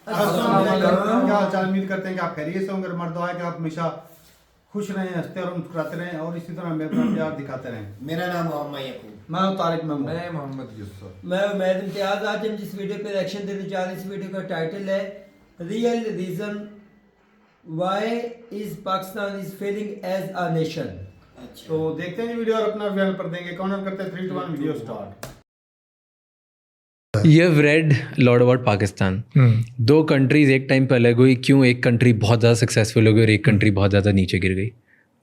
क्या हाल चाल, उम्मीद करते हैं कि आप खैरियत से होंगे। हमारा दुआ है कि आप हमेशा खुश रहें, हंसते और मुस्कुराते रहें और इसी तरह हमें अपना प्यार दिखाते रहें। मेरा नाम मोहम्मद यकूब, मैं हूं तारिक महमूद, मैं मोहम्मद यूसुफ, मैं उमैद इम्तियाज। आज हम जिस वीडियो पे रिएक्शन देने जा रहे हैं, इस वीडियो का टाइटल है real reason why is Pakistan is failing as a nation. अच्छा तो देखते हैं जी वीडियो और अपना रिव्यू पर देंगे। काउंट करते हैं 3 2 1 video start. You have read a lot about Pakistan. दो कंट्रीज एक टाइम पे अलग हुई, क्यों एक कंट्री बहुत ज़्यादा सक्सेसफुल हो गई और एक कंट्री बहुत ज़्यादा नीचे गिर गई?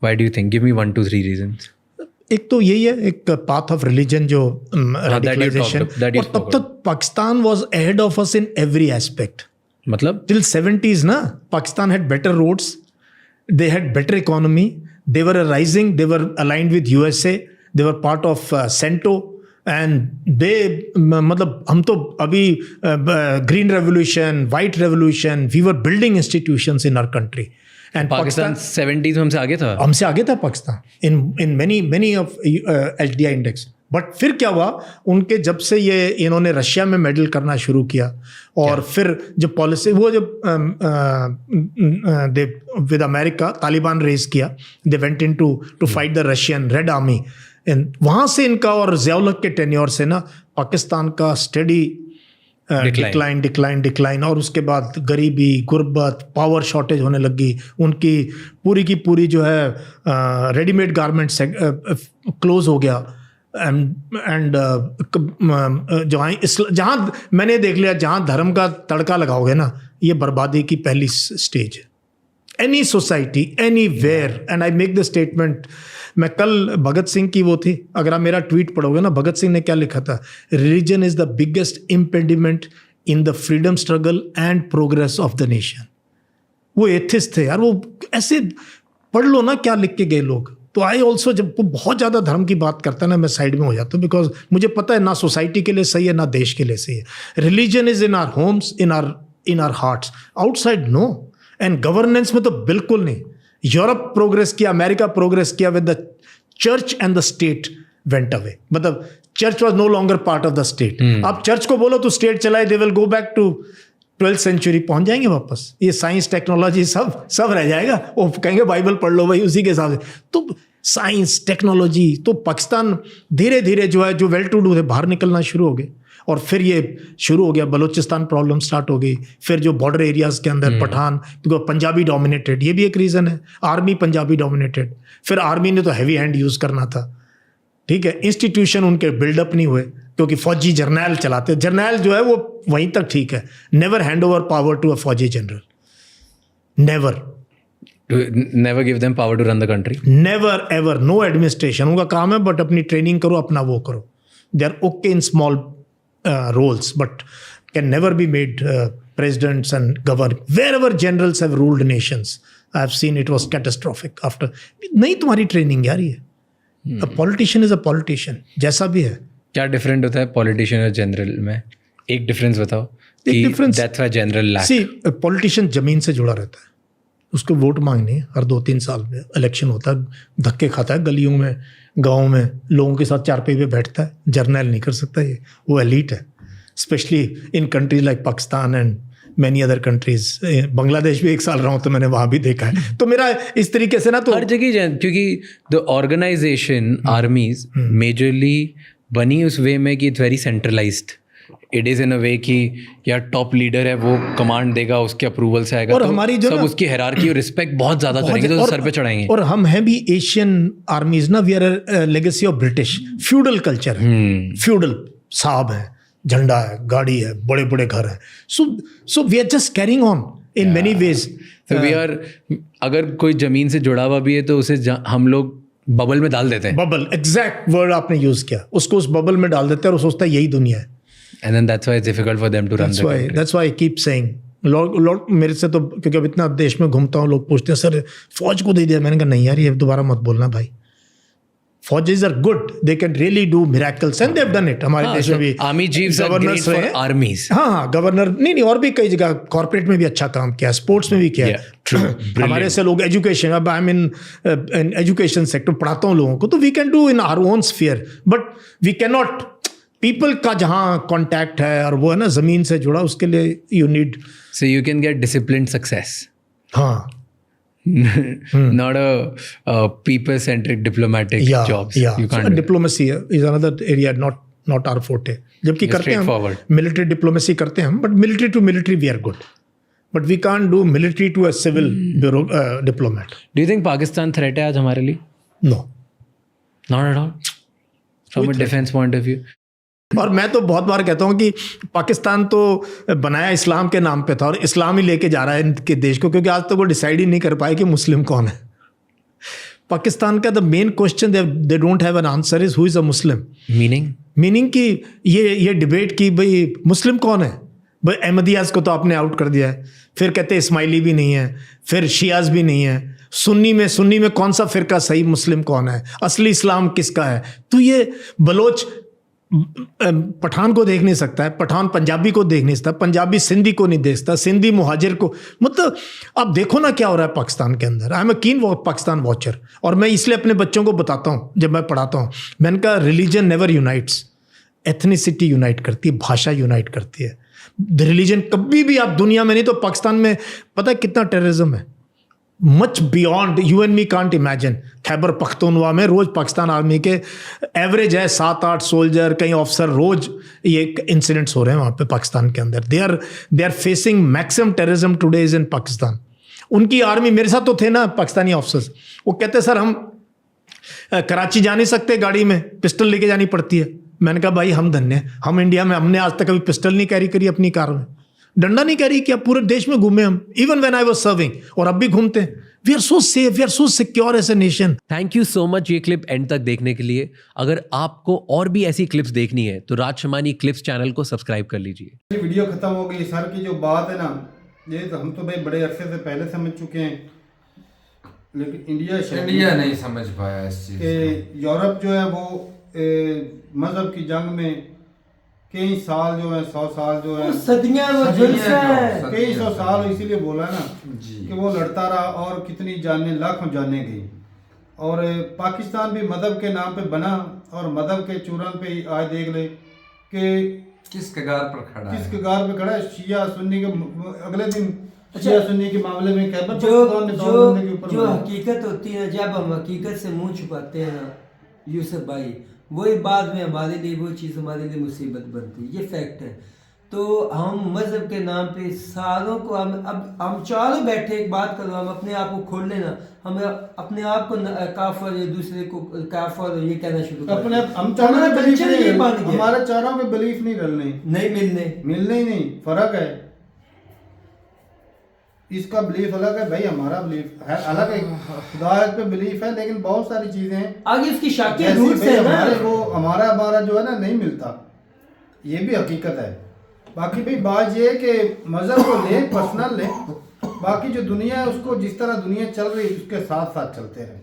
Why do you think? Give me 1 2 3 reasons. एक तो यही है, एक पाथ ऑफ रिलीजन जो रेडिकलाइजेशन, that you और तब तक Pakistan was ahead of us in every aspect. मतलब टिल 70s ना, Pakistan had better roads, they had better economy, they were rising, they were aligned with USA, they were part of CENTO and they, मतलब हम तो अभी green revolution, white revolution, we were building institutions in our country. And Pakistan 70s में हमसे आगे था। हमसे आगे था Pakistan in many of HDI index. But फिर क्या हुआ, उनके जब से ये इन्होंने रशिया में मेडल करना शुरू किया और फिर जब पॉलिसी वो जब they with America Taliban raise किया, they went in to fight the Russian red army, वहाँ से इनका और ज़ियाउल हक के टेन्योर से ना पाकिस्तान का स्टडी डिक्लाइन और उसके बाद गरीबी, गुर्बत, पावर शॉर्टेज होने लगी। उनकी पूरी की पूरी जो है रेडीमेड गारमेंट्स क्लोज हो गया। एंड जहाँ मैंने देख लिया, जहाँ धर्म का तड़का लगाओगे ना, ये बर्बादी की पहली स्टेज है। Any society anywhere, and I make the statement. मैं कल भगत सिंह की वो थी, अगर आप मेरा ट्वीट पढ़ोगे ना, भगत सिंह ने क्या लिखा था, religion is the biggest impediment in the freedom struggle and progress of the nation. वो एथिस्ट थे यार, वो ऐसे पढ़ लो ना क्या लिख के गए लोग। तो आई ऑल्सो, जब वो बहुत ज़्यादा धर्म की बात करता है ना, मैं साइड में हो जाता हूँ, बिकॉज मुझे पता है ना सोसाइटी के लिए सही है ना देश के लिए सही है। Religion is in our homes, in our hearts, outside no. And governance में तो बिल्कुल नहीं। यूरोप प्रोग्रेस किया, अमेरिका प्रोग्रेस किया with the church and the state went away. मतलब church was no longer part of the state. आप church को बोलो तो स्टेट चलाए, they will go back to 12th century, पहुंच जाएंगे वापस। ये साइंस टेक्नोलॉजी सब रह जाएगा। वो कहेंगे बाइबल पढ़ लो भाई, उसी के हिसाब से। तो साइंस टेक्नोलॉजी, तो पाकिस्तान धीरे धीरे जो है, जो वेल टू डू थे, बाहर निकलना शुरू हो गए। और फिर ये शुरू हो गया, बलूचिस्तान प्रॉब्लम स्टार्ट हो गई। फिर जो बॉर्डर एरियाज के अंदर पठान, क्योंकि पंजाबी डोमिनेटेड, ये भी एक रीज़न है। आर्मी पंजाबी डोमिनेटेड, फिर आर्मी ने तो हैवी हैंड यूज़ करना था, ठीक है। इंस्टीट्यूशन उनके बिल्डअप नहीं हुए क्योंकि फौजी जर्नैल चलाते। जर्नैल जो है वो वहीं तक ठीक है, never hand over power to a फौजी general, never give them power to run the country. Never ever, no administration. उनका काम है, बट अपनी ट्रेनिंग करो, अपना वो करो। They are okay in small roles, but can never be made presidents and govern. Wherever generals have ruled nations, I have seen it was catastrophic after. नहीं तुम्हारी ट्रेनिंग यार ये। A politician is a politician, जैसा भी है। क्या different होता है पॉलिटिशियन और जनरल में? एक डिफरेंस बताओ। एक difference, that's why general lack. See, politician जमीन से जुड़ा रहता है, उसको वोट मांगनी है। हर 2-3 साल में इलेक्शन होता है, धक्के खाता है गलियों में, गाँव में, लोगों के साथ चारपाई पे बैठता है। जर्नल नहीं कर सकता ये, वो एलीट है। Specially in countries like Pakistan and many other countries. Bangladesh भी 1 साल रहा हूँ तो मैंने वहाँ भी देखा है। तो मेरा इस तरीके से ना, तो हर जगह, क्योंकि द ऑर्गेनाइजेशन आर्मीज मेजरली बनी उस वे में कि it's very centralised. It is in a way कि यार टॉप लीडर है, वो कमांड देगा, उसके अप्रूवल से आएगा। और तो हमारी जो सब उसकी हायरार्की और रिस्पेक्ट बहुत ज्यादा करेंगे, तो सर पे चढ़ाएंगे। और हम हैं भी एशियन आर्मीज ना, we are legacy of British feudal culture है। फ्यूडल साहब है, झंडा है, गाड़ी है, बड़े बड़े घर है। So we are just carrying on in many ways. We are, अगर कोई जमीन से जुड़ा हुआ भी है तो उसे हम लोग बबल में डाल देते हैं। बबल, एग्जैक्ट वर्ड आपने यूज किया। उसको उस बबल में डाल देते हैं और सोचता है यही दुनिया है। And then that's why it's difficult for them to run the country. That's why I keep saying, लोग मेरे से तो, क्योंकि अब इतना देश में घूमता हूँ, लोग पूछते हैं सर फौज को दे दिया। मैंने कहा नहीं यार, ये दोबारा मत बोलना भाई। फौजेस are good, they can really do miracles and they have done it. हमारे देश में भी army chiefs are great for armies. हाँ, गवर्नर नहीं, और भी कई जगह कॉर्पोरेट में भी अच्छा काम किया, स्पोर्ट्स में भी किया है। हमारे से लोग एजुकेशन, अब आई मीन एजुकेशन सेक्टर पढ़ाता हूँ लोगों को, तो we can do in our own sphere, but we can not people का जहाँ कांटेक्ट है और वो है ना ज़मीन से जुड़ा, उसके लिए you need, So you can get disciplined success, हाँ not a people-centric diplomatic jobs. You can't do that. Diplomacy is another area, not our forte. जबकि Just करते हैं हम straightforward. मिलिट्री डिप्लोमेसी करते हैं हम, but military to military we are good, but we can't do military to a civil bureau diplomat. Do you think Pakistan threat है आज हमारे लिए? No. Not at all. From a defense point of view. और मैं तो बहुत बार कहता हूँ कि पाकिस्तान तो बनाया इस्लाम के नाम पे था और इस्लाम ही लेके जा रहा है इनके देश को, क्योंकि आज तक वो डिसाइड ही नहीं कर पाए कि मुस्लिम कौन है. पाकिस्तान का the main question they don't have an answer is who is a Muslim. Meaning कि ये डिबेट की भाई मुस्लिम कौन है. भाई अहमदियाज को तो आपने आउट कर दिया है, फिर कहते हैं इस्माइली भी नहीं है, फिर शियाज भी नहीं है, सुन्नी में कौन सा फ़िरका सही मुस्लिम कौन है, असली इस्लाम किसका है. तो ये बलोच पठान को देख नहीं सकता है, पठान पंजाबी को देख नहीं सकता, पंजाबी सिंधी को नहीं देखता, सिंधी मुहाजिर को. मतलब आप देखो ना क्या हो रहा है पाकिस्तान के अंदर. आई एम अ कीन पाकिस्तान वॉचर, और मैं इसलिए अपने बच्चों को बताता हूँ जब मैं पढ़ाता हूँ, मैंने कहा religion never unites, ethnicity unite करती है, भाषा यूनाइट करती है. रिलीजन कभी भी आप दुनिया में नहीं, तो पाकिस्तान में पता है कितना टेररिज्म है, much beyond you and me can't imagine. Khyber Pakhtunkhwa में रोज पाकिस्तान आर्मी के एवरेज है 7-8 सोल्जर, कई ऑफिसर, रोज ये इंसिडेंट्स हो रहे हैं वहाँ पे पाकिस्तान के अंदर. They are facing maximum terrorism today is in Pakistan. उनकी आर्मी, मेरे साथ तो थे ना पाकिस्तानी ऑफिसर्स, वो कहते सर हम कराची जा नहीं सकते, गाड़ी में पिस्टल लेके जानी पड़ती है. मैंने कहा भाई हम धन्य, हम इंडिया में हमने आज तक कभी पिस्टल नहीं कैरी करी अपनी कार में, डंडा नहीं कैरी किया, पूरे देश में घूमे हम, even when I was serving, और अब भी घूमते हैं. We are so safe, we are so secure as a nation. Thank you so much ये क्लिप एंड तक देखने के लिए. अगर आपको और भी ऐसी क्लिप्स देखनी है तो राज शमानी क्लिप्स चैनल को सब्सक्राइब कर लीजिए. ये वीडियो खत्म हो गई. सर की जो बात है ना, ये तो हम तो भाई बड़े अरसे से पहले समझ चुके हैं, लेकिन इंडिया नहीं समझ पाया इस चीज कि यूरोप जो है वो मजहब की जंग में कई साल जो है, 100 साल जो है, सदियां वो जुल्फ है, कई 100 साल, इसीलिए बोला ना कि वो लड़ता रहा और कितनी जाने, लाखों जाने गई. और पाकिस्तान भी मजहब के नाम पे बना, और मजहब के चूरन पे आज देख ले कि किस कगार पर खड़ा है. शिया सुन्नी के अगले दिन शिया सुन्नी के मामले में खैबर जो पख्तूनख्वा के ऊपर जो हकीकत होती है, जब हम हकीकत से मुंह छुपाते हैं ना यूसुफ भाई, वही बाद में हमारे लिए वो चीज़ हमारे लिए मुसीबत बनती है. ये फैक्ट है. तो हम मज़हब के नाम पे सालों को हम चारों बैठे, एक बात करो, हम अपने आप को खोल लेना, हम अपने आप को काफर या दूसरे को काफर ये कहना शुरू कर अपने हम चारों के बिलीफ नहीं, हमारे चारों के बिलीफ नहीं रलने, नहीं मिलने ही नहीं, फर्क है. इसका बिलीफ अलग है भाई, हमारा बिलीफ है अलग है. खुदा पे बिलीफ है, लेकिन बहुत सारी चीजें हैं आगे इसकी शाखें दूर से हमारे वो हमारा जो है ना नहीं मिलता. ये भी हकीकत है. बाकी भाई बात ये है कि मजहब को ले, पर्सनल ले, बाकी जो दुनिया है उसको जिस तरह दुनिया चल रही है उसके साथ साथ चलते रहे,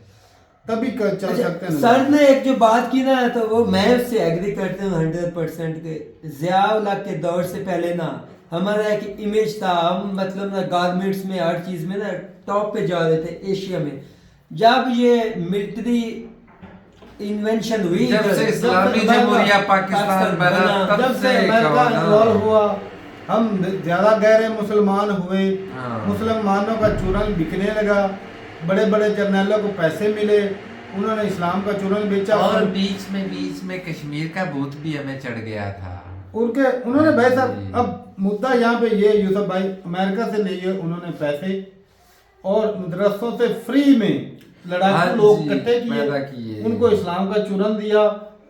तभी चल सकते हैं. सर ने एक जो बात की ना, तो वो मैं उससे एग्री करते हूँ 100% के. ज़िया-उल-हक के दौर से पहले ना हमारा एक इमेज था, हम मतलब ना गारमेंट्स में, हर चीज़ में ना टॉप पे जा रहे थे एशिया में. जब ये मिलिट्री इन्वेंशन हुई, जब से इस्लामी जमहूरिया पाकिस्तान बना, जब से अमेरिका इन्वॉल्व हुआ, हम ज्यादा गहरे मुसलमान हुए, मुसलमानों का चूरन बिकने लगा, बड़े बड़े जर्नलों को पैसे मिले, उन्होंने इस्लाम का चूरन बेचा, और बीच में कश्मीर का भूत भी हमें चढ़ गया था. उन्होंने भाई साहब, अब मुद्दा यहाँ पे ये यूसुफ भाई, अमेरिका से लिए उन्होंने पैसे और मदरसों से फ्री में लड़ाकू लोग इकट्ठे किए, उनको इस्लाम का चूरन दिया,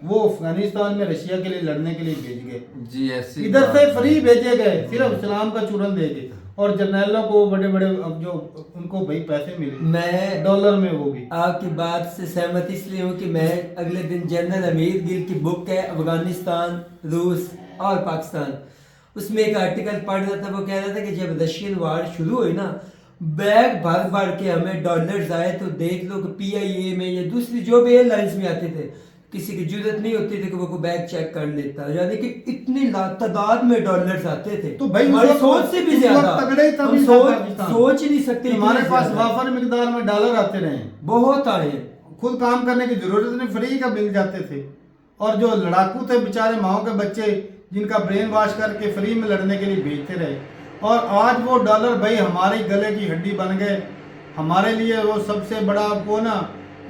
वो अफगानिस्तान में रशिया के लिए लड़ने के लिए भेज गए. जी ऐसी इधर से फ्री भेजे गए, सिर्फ इस्लाम का चूरन दे के, और जर्नलों को बड़े बड़े जो उनको भाई पैसे मिले, मैं डॉलर में, वो भी. आपकी बात से सहमत इसलिए हूँ कि मैं अगले दिन जनरल अमीर गिल की बुक है अफगानिस्तान, रूस और पाकिस्तान, उसमें एक आर्टिकल पढ़ रहा था. वो कह रहा था कि जब रशियन वार शुरू हुई ना, बैग भर के हमें डॉलर्स आए. तो देख लो कि PIA में या दूसरी जो भी एयरलाइंस में आते थे, किसी की जरूरत नहीं होती थी कि वो बैग चेक कर लेता, यानी कि इतनी तादाद में डॉलर्स आते थे. तो भाई हमारी सोच से भी ज्यादा हम सोच ही नहीं सकते. हमारे पास वाफर मिकदार में डॉलर आते रहे, बहुत आए, खुद काम करने की जरूरत नहीं, फ्री का मिल जाते थे, और जो लड़ाकू थे बेचारे माओ के बच्चे जिनका ब्रेन वॉश करके फ्री में लड़ने के लिए भेजते रहे, और आज वो डॉलर भाई हमारे गले की हड्डी बन गए, हमारे लिए वो सबसे बड़ा वो ना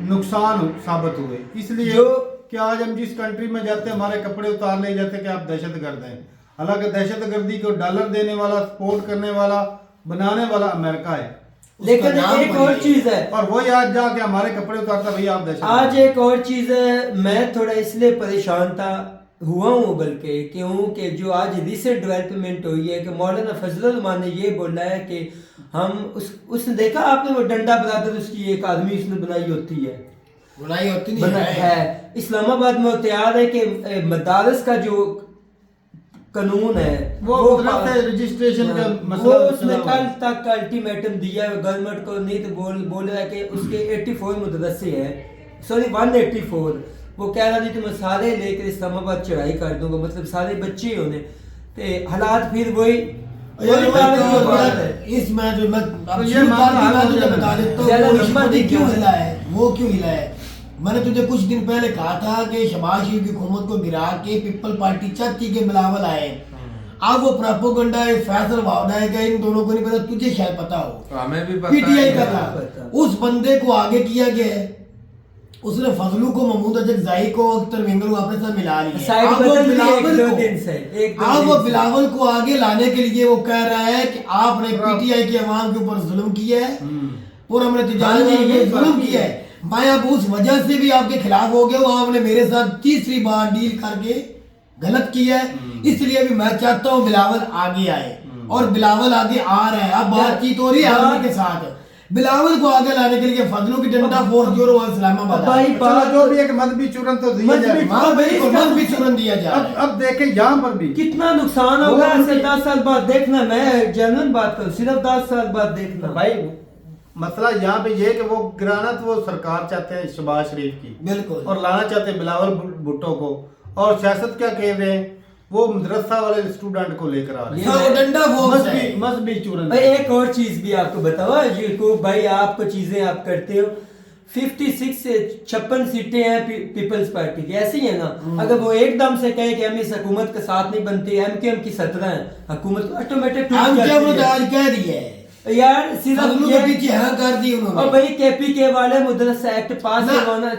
नुकसान साबित हुए। इसलिए कि आज हम जिस कंट्री में जाते हैं हमारे कपड़े उतार ले जाते हैं कि आप दहशतगर्द हैं, हालांकि दहशतगर्दी को डॉलर देने वाला, सपोर्ट करने वाला, बनाने वाला अमेरिका है। लेकिन एक और चीज है, और वही आज जाके हमारे कपड़े उतारता भैया आप दहशत। आज एक और चीज है, मैं थोड़ा इसलिए परेशान हुआ हूँ बल्कि क्योंकि जो आज रिसेंट डेवलपमेंट हुई है कि मौलाना फजलुल रहमान ने ये बोला है कि हम उसने देखा आपने वो डंडा बरादर उसकी एक आदमी उसने बनाई होती है, है इस्लामाबाद में तैयार है कि मदारस का जो कानून है वो रजिस्ट्रेशन का मसला, वो उसने कल तक का अल्टीमेटम दिया है गवर्नमेंट को, नहीं तो बोल रहा है कि उसके 84 मदरसे हैं, सॉरी 184, वो कह रहा नहीं तो मैं सारे लेकर इस्लामाबाद चढ़ाई कर दूंगा, मतलब सारे बच्चे होने ते हालात फिर वही इसमें जो मैं बता देता हूँ क्यों हिला है, वो क्यों हिला है। मैंने तुझे कुछ दिन पहले कहा था कि शहबाज शरीफ की हुकूमत को गिरा के पीपल पार्टी चाहती के बिलावल आए, अब वो प्रोपेगेंडा फैसल वावड़ा है कि इन दोनों को नहीं पता, तुझे शायद पता हो, हमें भी पता पीटीआई का था, उस बंदे को आगे किया गया है, उसने फजलू को, महमूद अजजाई को, अख्तर विंगर को अपने साथ मिला रही है। अब वो बिलावल को आगे लाने के लिए वो कह रहा है कि आपने पीटीआई की अवाम के ऊपर जुल्म किया है और हमने तिजारत जुल्म किया है, मैं अब उस वजह से भी आपके खिलाफ हो गया हूँ, आपने मेरे साथ तीसरी बार डील करके गलत किया है, इसलिए अभी मैं चाहता हूँ बिलावल आगे आए, और बिलावल आगे आ रहा है। अब बातचीत हो रही है आर्मी के साथ, बिलावल को आगे लाने के लिए फजलों की डंडा फोर्स जो इस्लामाबाद जो भी एक मजहबी चूरन तो दिया जाए, मजहबी चूरन दिया जाए। अब देखें यहाँ पर भी कितना नुकसान होगा 10 साल बाद देखना, मैं जनरल बात करूँ, सिर्फ 10 साल बाद देखना भाई। मसला यहाँ पे ये कि वो गिराना तो वो सरकार चाहते हैं शहबाज शरीफ की, बिल्कुल, और लाना चाहते हैं बिलावल भुट्टो को, और सियासत क्या कह रहे हैं, वो मदरसा वाले स्टूडेंट को लेकर आ रहे हैं, मजहबी चूरन। एक और चीज भी आपको बताओ यूकूब भाई, आपको चीजें आप करते हो, 56 से 56 सीटें हैं पीपल्स पार्टी की, ऐसी है ना, अगर वो एकदम से कहे कि हम इस हुकूमत के साथ नहीं बनते, एमकेएम की 17 है, हुकूमत ऑटोमेटिक आज कह रही है यार, सिर्फ ये पीछे हाँ कर दी उन्होंने, और भाई केपीके वाले मदरसा एक्ट पास करवाना,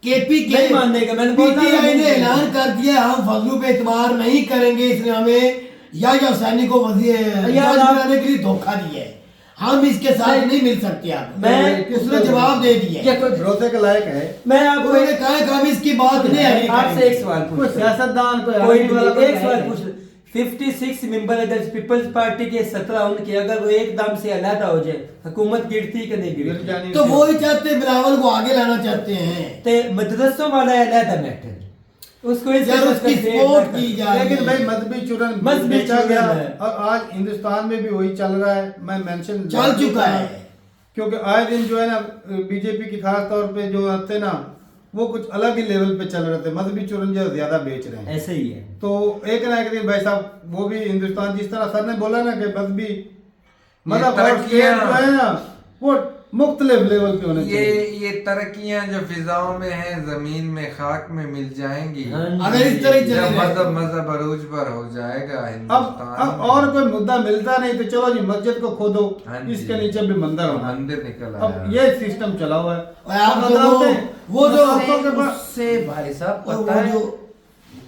केपीके नहीं मानने का, मैंने पीटीआई ने ऐलान कर दिया हम फजलू पे एतबार नहीं करेंगे, इसने हमें या सैनिक को बनाने के लिए धोखा दिया है, हम इसके साथ नहीं मिल सकते। आप मैं उसने जवाब दे दिया, भरोसे के लायक है। मैं आपको कहा कि हम इसकी बात नहीं, आपसे एक सवाल पूछ, सियासतदान को एक सवाल पूछ, 56 मेंबर अगर पीपल्स पार्टी के 17 उनके अगर वो एकदम से अलहदा हो जाए, हुकूमत गिरती कि नहीं गिरती? तो वो ही चाहते बिलावल को आगे लाना चाहते हैं, तो मदरसों वाला अलहदा मैटर, उसको उसकी सपोर्ट की जाए। लेकिन भाई मजहबी चूरन बेचा गया, और आज हिंदुस्तान में भी वही चल रहा है, मैं मेंशन चल चुका है, क्योंकि आए दिन जो है ना बीजेपी की खास तौर पे जो आते ना वो कुछ अलग ही लेवल पे चल रहे थे, मजहबी चूरन जो ज्यादा बेच रहे हैं, ऐसे ही है। तो एक ना एक दिन भाई साहब वो भी हिंदुस्तान, जिस तरह सर ने बोला ना कि मजहबी मतलब जो है ना वो मुख्तलिफ लेवल पे होने चाहिए। ये तरक्कियां जो फिजाओं में हैं जमीन में खाक में मिल जाएंगी अगर इस तरह मजहब अरूज पर हो जाएगा हिंदुस्तान। अब और कोई मुद्दा मिलता नहीं तो चलो जी मस्जिद को खोदो, इसके नीचे भी मंदिर निकल आया। अब ये सिस्टम चला हुआ है। वो जो उससे भाई साहब पता है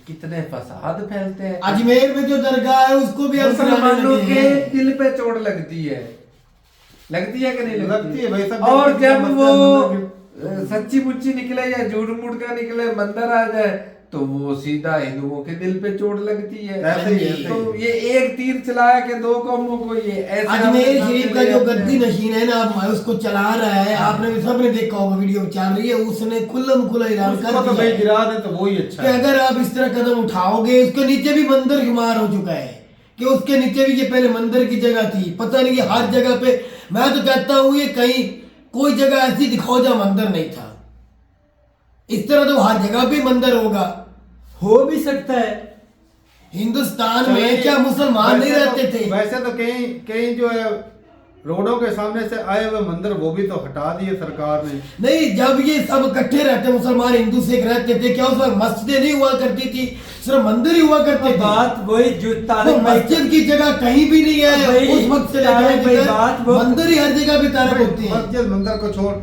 कितने फसाद फैलते हैं। अजमेर में जो दरगाह है उसको भी मुसलमानों के दिल पे चोट लगती है कि नहीं लगती है भाई साहब। और जब वो सच्ची मुच्ची निकले या झूठ मूठ का निकले मंदिर आ जाए तो वो सीधा हिंदुओं के दिल पे चोट लगती है। तो ये एक तीर चलाया के दो कौमों को ये ऐसे। अजमेर शरीफ का जो गद्दी नशीन है ना उसको चला रहा है, आपने सबने देखा होगा वीडियो चल रही है, उसने खुल्लम खुला ऐलान कर दिया भाई गिरा दे तो वही अच्छा है। अगर आप इस तरह कदम उठाओगे, उसके नीचे भी मंदिर शुमार हो चुका है कि उसके नीचे भी ये पहले मंदिर की जगह थी, पता नहीं कि हर जगह पे। मैं तो कहता हूँ ये कहीं कोई जगह ऐसी दिखाओ जहाँ मंदिर नहीं था, इस तरह तो हर जगह पे मंदिर होगा, हो भी सकता है। हिंदुस्तान में क्या मुसलमान नहीं रहते थे? वैसे तो कहीं जो है रोडों के सामने से आए हुए मंदिर वो भी तो हटा दिए सरकार ने। नहीं, जब ये सब इकट्ठे रहते मुसलमान हिंदू सिख रहते थे, क्या उस वक्त मस्जिदें नहीं हुआ करती थी, सिर्फ मंदिर ही हुआ करते थे। बात वही जो तो तारिक भाई मस्जिद की जगह कहीं भी नहीं है भाई, उस वक्त से तारिक भाई बात वो मंदिर ही हर जगह भी तारक होते हैं। मस्जिद मंदिर को छोड़,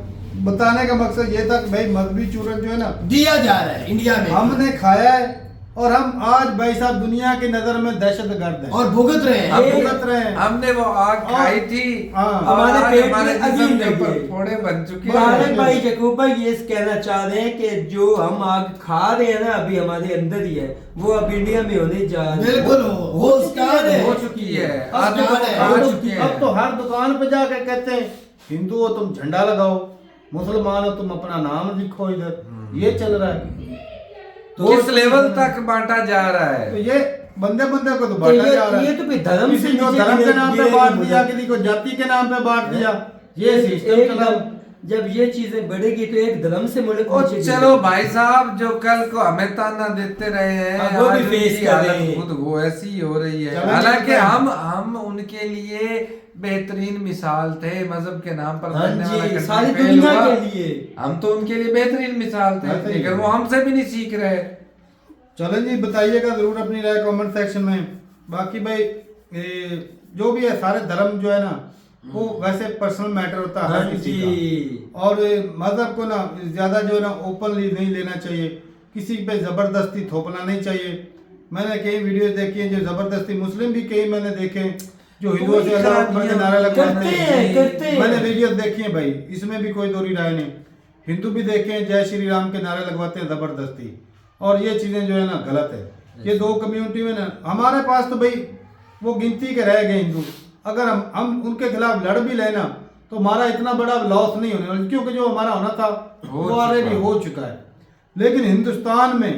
बताने का मकसद ये था कि भाई मजहबी चूरन जो है ना दिया जा रहा है इंडिया में, हमने खाया है और हम आज भाई साहब दुनिया की नजर में दहशतगर्द हैं और भुगत रहे हैं। अब भुगत रहे हैं। हमने वो आग खाई थी, हाँ। हमारे आज पेट हमारे में जिस्म अजीब के लगी ऊपर है। फोड़े बन चुके तारिक हैं। भाई जकूब भाई ये कहना चाह रहे हैं कि जो हम आग खा रहे हैं ना अभी हमारे अंदर ही है, वो अब इंडिया में होने जा रही है। बिल्कुल हो स्टार्ट है, हो चुकी है, अब आज तो- तो है, खा अब चुके तो- अब हैं। तो हर दुकान पे जाके कहते हैं हिंदू हो तुम झंडा लगाओ, मुसलमान हो तुम अपना नाम लिखो, इधर ये चल रहा है। किस लेवल तक बांटा जा रहा तो है? ये बंदे बंदे को तो तो बांटा जा रहा है। ये तो फिर धर्म से किसी को नीचे धर्म के नाम पे गिरे बांट नहीं दिया, बोले। किसी को जाति के नाम पे बांट दिया, ये सिस्टम चला। जब ये चीजें बढ़ेगी तो एक धर्म से मुल्क ओ नीचे चलो गिरेगा। भाई साहब, जो कल को हमें ताना देते रहे हैं, अब वो भी आज face उनकी कर हालत रहे हैं। खुद वो ऐसी ही हो रही है। चलो हालांकि ठीक है। हम उनके लिए बेहतरीन मिसाल थे, मजहब के नाम पर हाँ लड़ने वाला जी, कश्मीर सारी फेल दुनिया हुआ। के लिए हम तो उनके लिए बेहतरीन मिसाल थे, हाँ, सही लेकिन है। वो हमसे भी नहीं सीख रहे। चलें जी, बताइएगा जरूर अपनी राय कमेंट सेक्शन में। बाकी भाई जो भी है सारे धर्म जो है ना वो वैसे पर्सनल मैटर होता है हाँ हर किसी जी। का, और मजहब को ना ज्यादा जो है ना ओपनली नहीं लेना चाहिए, किसी पे जबरदस्ती थोपना नहीं चाहिए। मैंने कई वीडियोस देखी हैं जो जबरदस्ती, मुस्लिम भी कई मैंने देखे जो हिंदुओं से अल्लाह अकबर के नारा लगवाते करते हैं। मैंने वीडियोस देखी हैं भाई, इसमें भी कोई दोहरी राय नहीं। हिंदू भी देखे हैं जय श्री राम के नारे लगवाते हैं जबरदस्ती, और ये चीजें जो है ना गलत है। ये दो कम्युनिटी में ना हमारे पास तो भाई वो गिनती के रह गए हिंदू, अगर हम उनके खिलाफ लड़ भी लेना तो हमारा इतना बड़ा लॉस नहीं होने वाला, क्योंकि जो हमारा होना था वो ऑलरेडी हो चुका है। लेकिन हिंदुस्तान में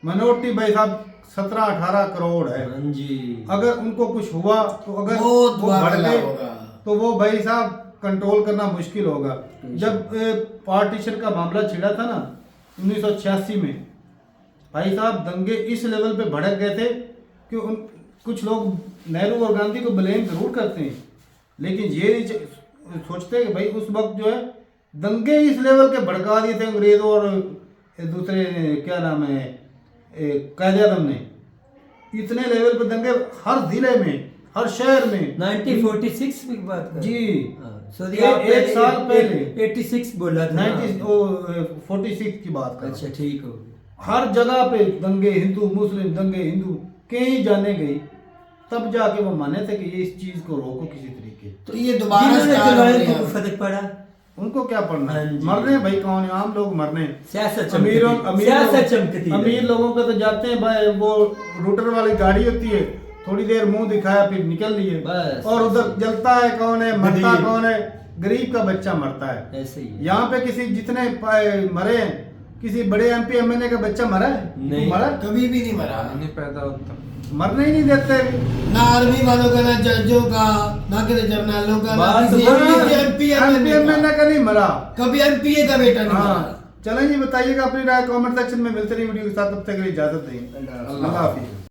मिनोरिटी भाई साहब 17-18 करोड़ है, हाँ जी। अगर उनको कुछ हुआ तो अगर बहुत वो बुरा भड़के होगा। तो वो भाई साहब कंट्रोल करना मुश्किल होगा। जब पार्टीशन का मामला छिड़ा था ना 1986 में, भाई साहब दंगे इस लेवल पे भड़क गए थे कि कुछ लोग नेहरू और गांधी को ब्लेम जरूर करते हैं, लेकिन ये नहीं सोचते कि भाई उस वक्त जो है दंगे इस लेवल के भड़का दिए थे अंग्रेजों और दूसरे क्या नाम है कायदे आज़म ने, इतने लेवल पे दंगे हर जिले में हर शहर में। 1946 की बात कर जी। सॉरी एक साल पहले 86 बोला था 46 की बात कर। अच्छा ठीक हो हर जगह पे दंगे, हिंदू मुस्लिम दंगे, हिंदू कहीं जाने गई, तब जाके वो माने थे कि ये इस चीज को रोको किसी तरीके। तो ये दोबारा जिन्होंने start हो चलाया रही है। उनको फर्क पड़ा। उनको क्या पढ़ना हाँ है, जी। मरने हैं भाई, कौन है आम लोग मरने हैं। सियासत अमीरों चमकती सियासत चमकती है। अमीर लोगों पे तो जाते हैं भाई, वो रूटर वाली गाड़ी होती है, थोड़ी देर मुंह दिखाया फिर निकल लिए, बस। और उधर जलता है कौन है, मरता गरीब। कौन है, गरीब का बच्चा मरता है। ऐसे ही है। यहाँ पे किसी जितने मरे हैं, किसी बड़े MP MNA का बच्चा मरा है? नहीं। मरा? कभी भी नहीं मरा, नहीं पैदा होता। मरने ही नहीं देते। ना आर्मी वालों का, ना जजों का, ना किसी जर्नलों का, ना बात किसी तो बड़ा MP MNA का नहीं मरा। कभी MPA का बेटा नहीं मरा। हाँ, चलें जी, बताइएगा अपनी राय कमेंट सेक्शन में। मिलते रहिए वीडियो के साथ, तब तक के लिए इजाजत दें। अल्लाह हाफिज़।